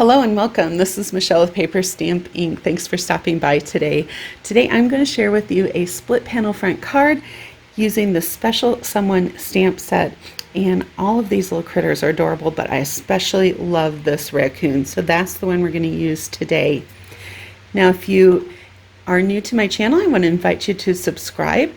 Hello and welcome. This is Michelle with PaperStampInk. Thanks for stopping by today. Today I'm going to share with you a split panel front card using the Special Someone stamp set. And all of these little critters are adorable, but I especially love this raccoon. So that's the one we're going to use today. Now, if you are new to my channel, I want to invite you to subscribe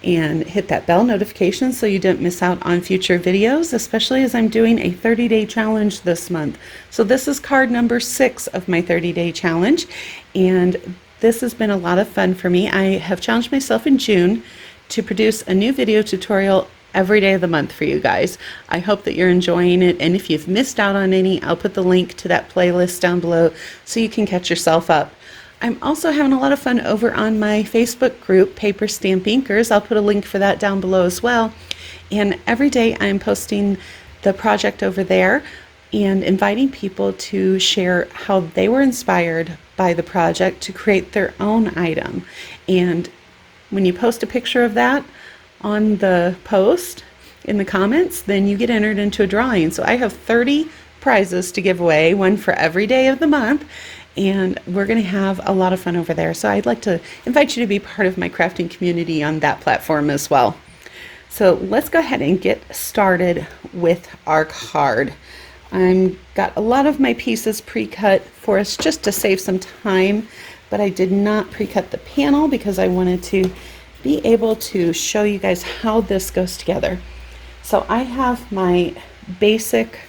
and hit that bell notification so you don't miss out on future videos, especially as I'm doing a 30-day challenge this month. So this is card number 6 of my 30-day challenge, and this has been a lot of fun for me. I have challenged myself in June to produce a new video tutorial every day of the month for you guys. I hope that you're enjoying it, and if you've missed out on any, I'll put the link to that playlist down below so you can catch yourself up. I'm also having a lot of fun over on my Facebook group, Paper Stamp Inkers. I'll put a link for that down below as well. And every day I'm posting the project over there and inviting people to share how they were inspired by the project to create their own item. And when you post a picture of that on the post in the comments, then you get entered into a drawing. So I have 30 prizes to give away, one for every day of the month. And we're going to have a lot of fun over there. So I'd like to invite you to be part of my crafting community on that platform as well. So let's go ahead and get started with our card. I've got a lot of my pieces pre-cut for us just to save some time, but I did not pre-cut the panel because I wanted to be able to show you guys how this goes together. So I have my basic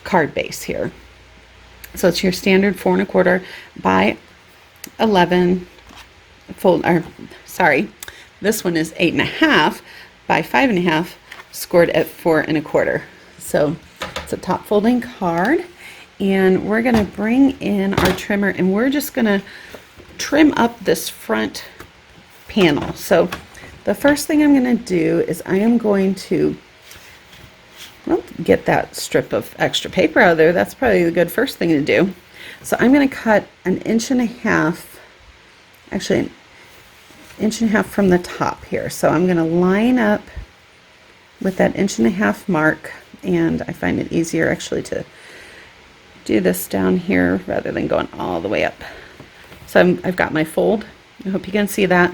card base here. So it's your standard 4 1/4 by 11 fold, or sorry, this one is 8 1/2 by 5 1/2, scored at 4 1/4. So it's a top folding card, and we're going to bring in our trimmer, and we're just going to trim up this front panel. So the first thing I'm going to do is I am going to get that strip of extra paper out of there. That's probably the good first thing to do. So I'm going to cut 1.5 inches, actually 1.5 inches from the top here. So I'm going to line up with that 1.5 inch mark, and I find it easier actually to do this down here rather than going all the way up. So I've got my fold. I hope you can see that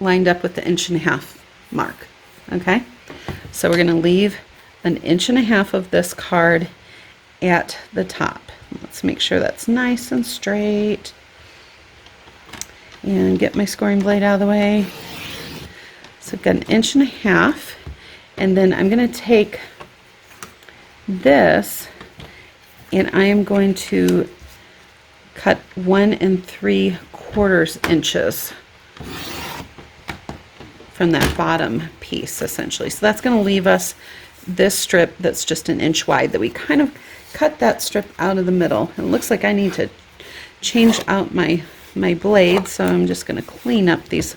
lined up with the 1.5 inch mark. Okay, so we're going to leave 1.5 inches of this card at the top. Let's make sure that's nice and straight, and get my scoring blade out of the way. So I've got 1.5 inches, and then I'm going to take this and I am going to cut 1 3/4 inches from that bottom piece, essentially. So that's going to leave us this strip that's just 1 inch wide, that we kind of cut that strip out of the middle. It looks like I need to change out my blade, so I'm just going to clean up these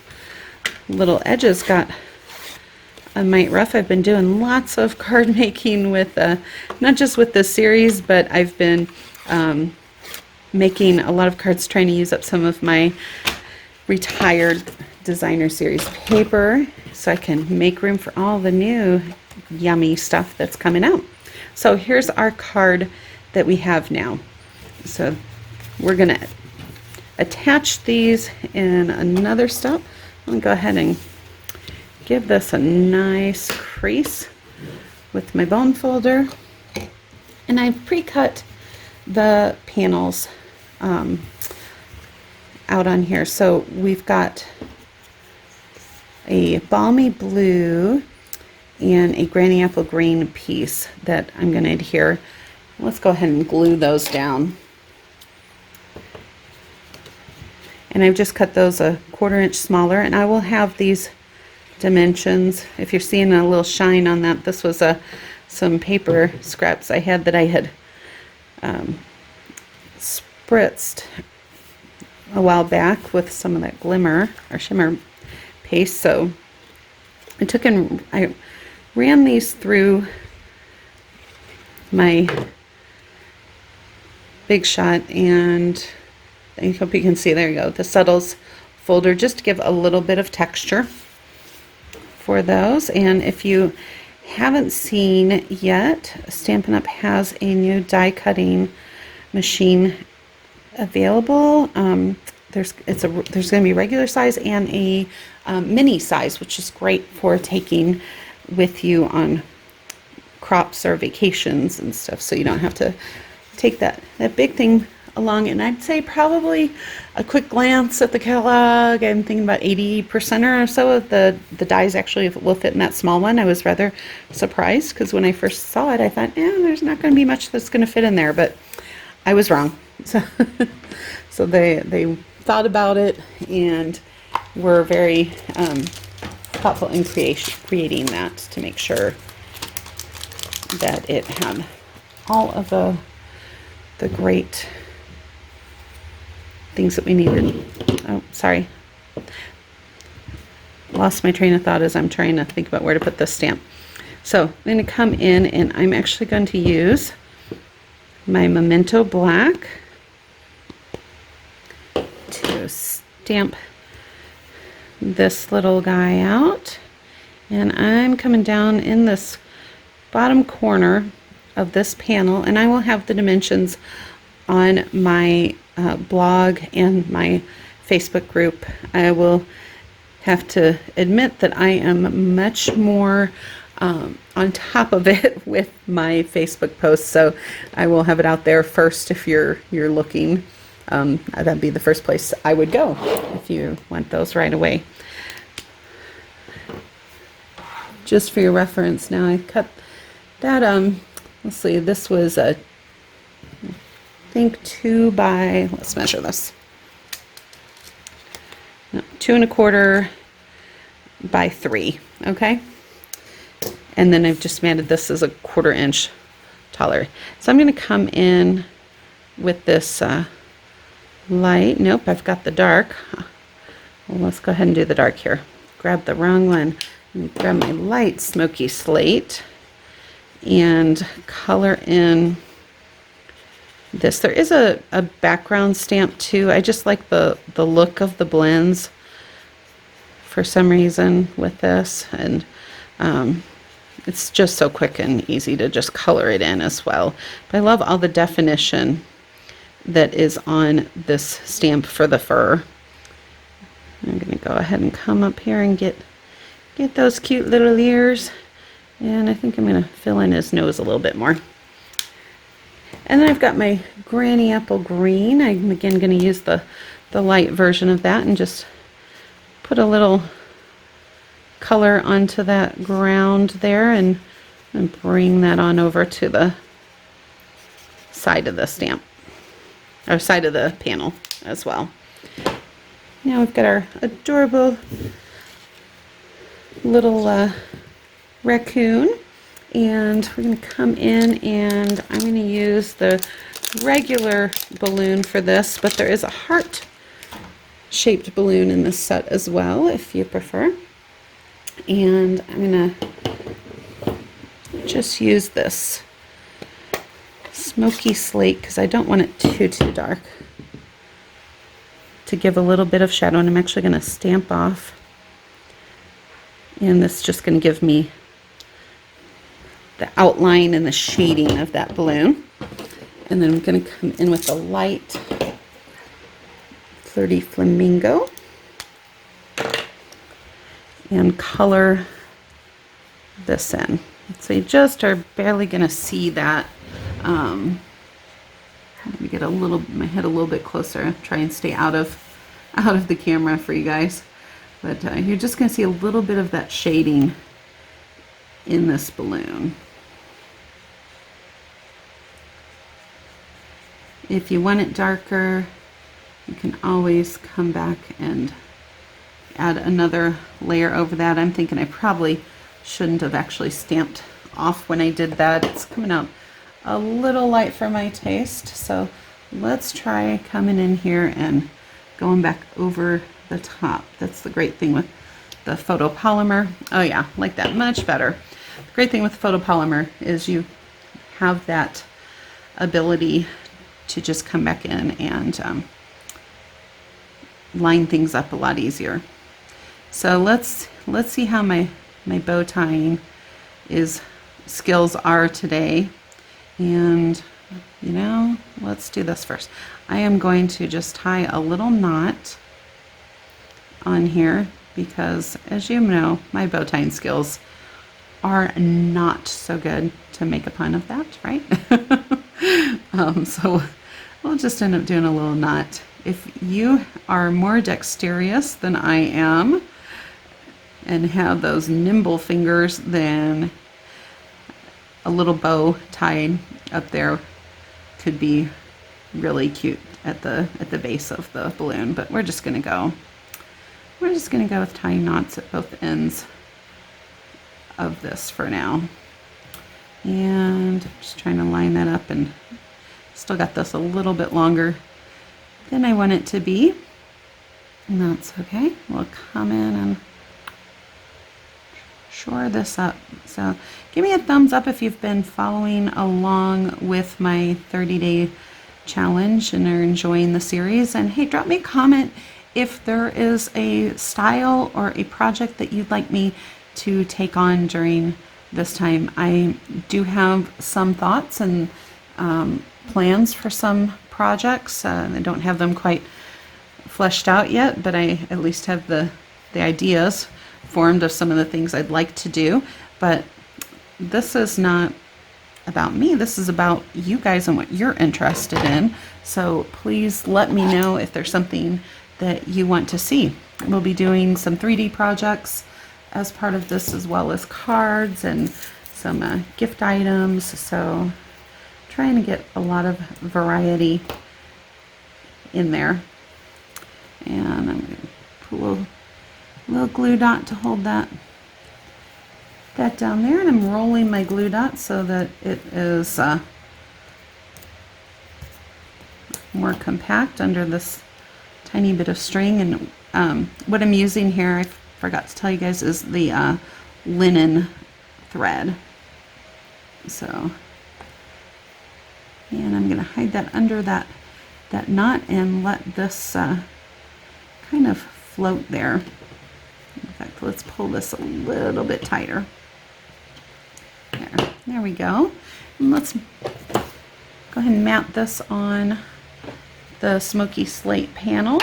little edges. Got a mite rough. I've been doing lots of card making with not just with this series, but I've been making a lot of cards trying to use up some of my retired designer series paper so I can make room for all the new yummy stuff that's coming out. So here's our card that we have now. So we're going to attach these in another step. I'm going to go ahead and give this a nice crease with my bone folder, and I've pre-cut the panels out on here. So we've got a balmy blue and a granny apple green piece that I'm going to adhere. Let's go ahead and glue those down. And I've just cut those 1/4 inch smaller, and I will have these dimensions. If you're seeing a little shine on that, this was some paper scraps I had that I had spritzed a while back with some of that glimmer or shimmer paste. So I took and I ran these through my Big Shot, and I hope you can see, there you go, the Subtles folder, just to give a little bit of texture for those. And if you haven't seen yet, Stampin' Up! Has a new die cutting machine available. There's going to be regular size and a mini size, which is great for taking with you on crops or vacations and stuff, so you don't have to take that big thing along. And I'd say probably a quick glance at the catalog, I'm thinking about 80% or so of the dies actually will fit in that small one. I was rather surprised because when I first saw it, I thought, there's not going to be much that's going to fit in there, but I was wrong. So they thought about it and were very thoughtful in creating that to make sure that it had all of the great things that we needed. Oh, sorry. Lost my train of thought as I'm trying to think about where to put this stamp. So I'm going to come in and I'm actually going to use my Memento Black to stamp this little guy out. And I'm coming down in this bottom corner of this panel, and I will have the dimensions on my blog and my Facebook group. I will have to admit that I am much more on top of it with my Facebook posts, so I will have it out there first if you're looking. That'd be the first place I would go if you want those right away. Just for your reference, now I cut that, let's see, this was I think 2 by, let's measure this. No, 2 1/4 by 3, okay? And then I've just made this as a 1/4 inch taller. So I'm going to come in with this light. Nope, I've got the dark. Well, let's go ahead and do the dark here. Grab the wrong one. Grab my light smoky slate and color in this. There is a background stamp too. I just like the look of the blends for some reason with this, and it's just so quick and easy to just color it in as well. But I love all the definition that is on this stamp for the fur. I'm going to go ahead and come up here and get those cute little ears, and I think I'm going to fill in his nose a little bit more. And then I've got my Granny Apple Green. I'm again going to use the light version of that and just put a little color onto that ground there and bring that on over to the side of the stamp, or side of the panel as well. Now we've got our adorable little raccoon, and we're going to come in and I'm going to use the regular balloon for this, but there is a heart shaped balloon in this set as well if you prefer. And I'm going to just use this smoky slate because I don't want it too dark, to give a little bit of shadow. And I'm actually going to stamp off, and this is just going to give me the outline and the shading of that balloon. And then I'm going to come in with the light Flirty Flamingo and color this in. So you just are barely going to see that. Let me get my head a little bit closer. Try and stay out of the camera for you guys. But you're just going to see a little bit of that shading in this balloon. If you want it darker, you can always come back and add another layer over that. I'm thinking I probably shouldn't have actually stamped off when I did that. It's coming out a little light for my taste. So let's try coming in here and going back over the top. That's the great thing with the photopolymer. Oh yeah, like that, much better. The great thing with photopolymer is you have that ability to just come back in and line things up a lot easier. So let's see how my bow tying skills are today. And You know, let's do this first. I am going to just tie a little knot on here because, as you know, my bow tying skills are not so good to make a pun of that, right? So we'll just end up doing a little knot. If you are more dexterous than I am and have those nimble fingers, then a little bow tied up there could be really cute at the base of the balloon. But we're just gonna go with tying knots at both ends of this for now. And just trying to line that up, and still got this a little bit longer than I want it to be. And that's okay. We'll come in and shore this up. So give me a thumbs up if you've been following along with my 30-day challenge and are enjoying the series. And hey, drop me a comment if there is a style or a project that you'd like me to take on during this time. I do have some thoughts and plans for some projects. I don't have them quite fleshed out yet, but I at least have the ideas formed of some of the things I'd like to do. But this is not about me. This is about you guys and what you're interested in. So please let me know if there's something that you want to see. We'll be doing some 3D projects as part of this, as well as cards and some gift items. So trying to get a lot of variety in there. And I'm going to put a little glue dot to hold that down there, and I'm rolling my glue dot so that it is more compact under this tiny bit of string. And what I'm using here, I forgot to tell you guys, is the linen thread. So, and I'm going to hide that under that knot and let this kind of float there. In fact, let's pull this a little bit tighter. There we go. And let's go ahead and mount this on the smoky slate panel.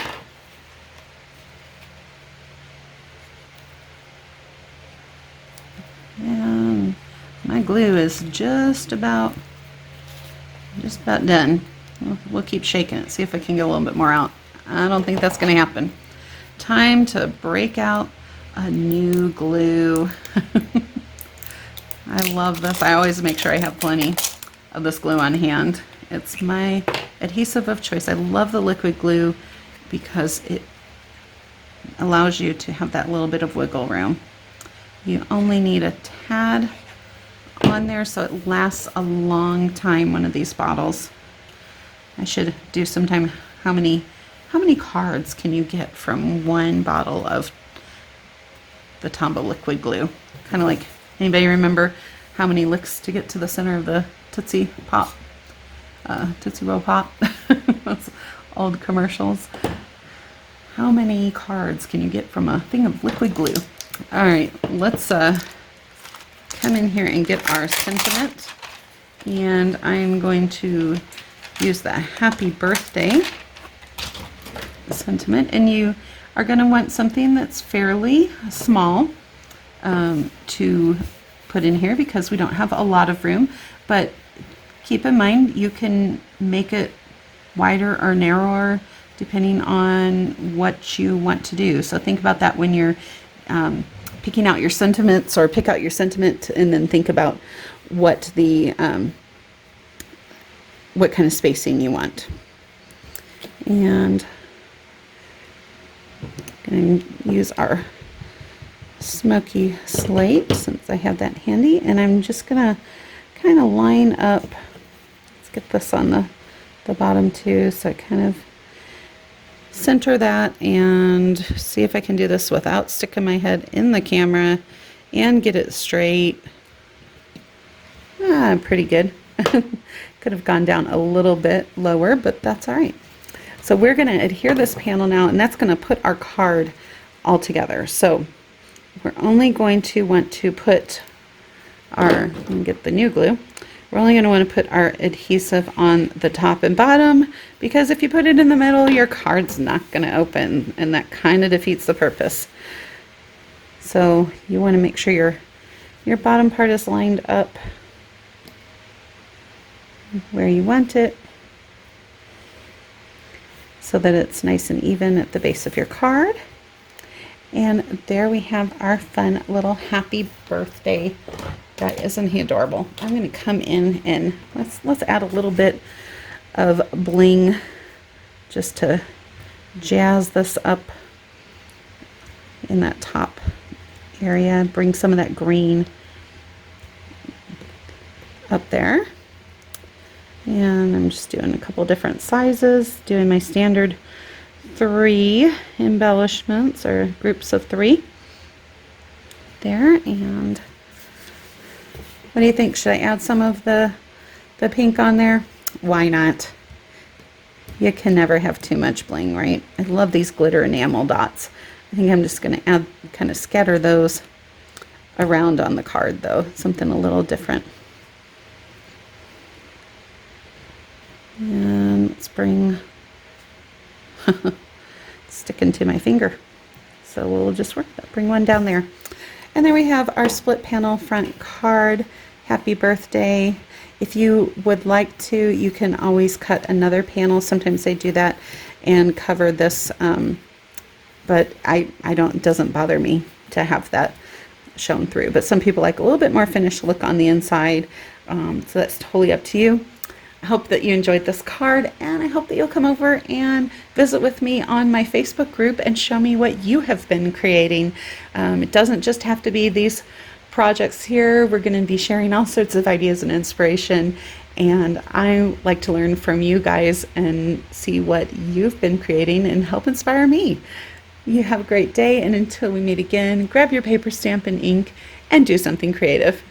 And my glue is just about done. We'll keep shaking it, see if I can get a little bit more out. I don't think that's going to happen. Time to break out a new glue. I love this. I always make sure I have plenty of this glue on hand. It's my adhesive of choice. I love the liquid glue because it allows you to have that little bit of wiggle room. You only need a tad on there so it lasts a long time, one of these bottles. I should do sometime how many cards can you get from one bottle of the Tombow liquid glue? Kind of like, anybody remember how many licks to get to the center of the Tootsie Pop? Tootsie Roll Pop? Those old commercials. How many cards can you get from a thing of liquid glue? All right, let's come in here and get our sentiment. And I'm going to use the happy birthday sentiment. And you are going to want something that's fairly small to put in here because we don't have a lot of room. But keep in mind, you can make it wider or narrower depending on what you want to do. So think about that when you're picking out your sentiments, or pick out your sentiment and then think about what the what kind of spacing you want. And I'm going to use our smoky slate since I have that handy, and I'm just going to kind of line up. Let's get this on the bottom too, so I kind of center that and see if I can do this without sticking my head in the camera and get it straight. Pretty good. Could have gone down a little bit lower, but that's all right. So we're going to adhere this panel now, and that's going to put our card all together. So we're only going to want to put our, let me get the new glue. We're only going to want to put our adhesive on the top and bottom, because if you put it in the middle, your card's not going to open, and that kind of defeats the purpose. So you want to make sure your bottom part is lined up where you want it, so that it's nice and even at the base of your card. And there we have our fun little happy birthday guy. Isn't he adorable? I'm going to come in and let's add a little bit of bling just to jazz this up in that top area. Bring some of that green up there. And I'm just doing a couple different sizes, doing my standard 3 embellishments, or groups of 3 there. And what do you think? Should I add some of the pink on there? Why not? You can never have too much bling, right? I love these glitter enamel dots. I think I'm just going to add, kind of scatter those around on the card though, something a little different. And let's bring, sticking to my finger. So we'll just work that, bring one down there. And there we have our split panel front card. Happy birthday. If you would like to, you can always cut another panel. Sometimes I do that and cover this, but I don't, it doesn't bother me to have that shown through. But some people like a little bit more finished look on the inside. So that's totally up to you. I hope that you enjoyed this card, and I hope that you'll come over and visit with me on my Facebook group and show me what you have been creating. It doesn't just have to be these projects here. We're going to be sharing all sorts of ideas and inspiration, and I like to learn from you guys and see what you've been creating and help inspire me. You have a great day, and until we meet again, grab your paper, stamp, and ink and do something creative.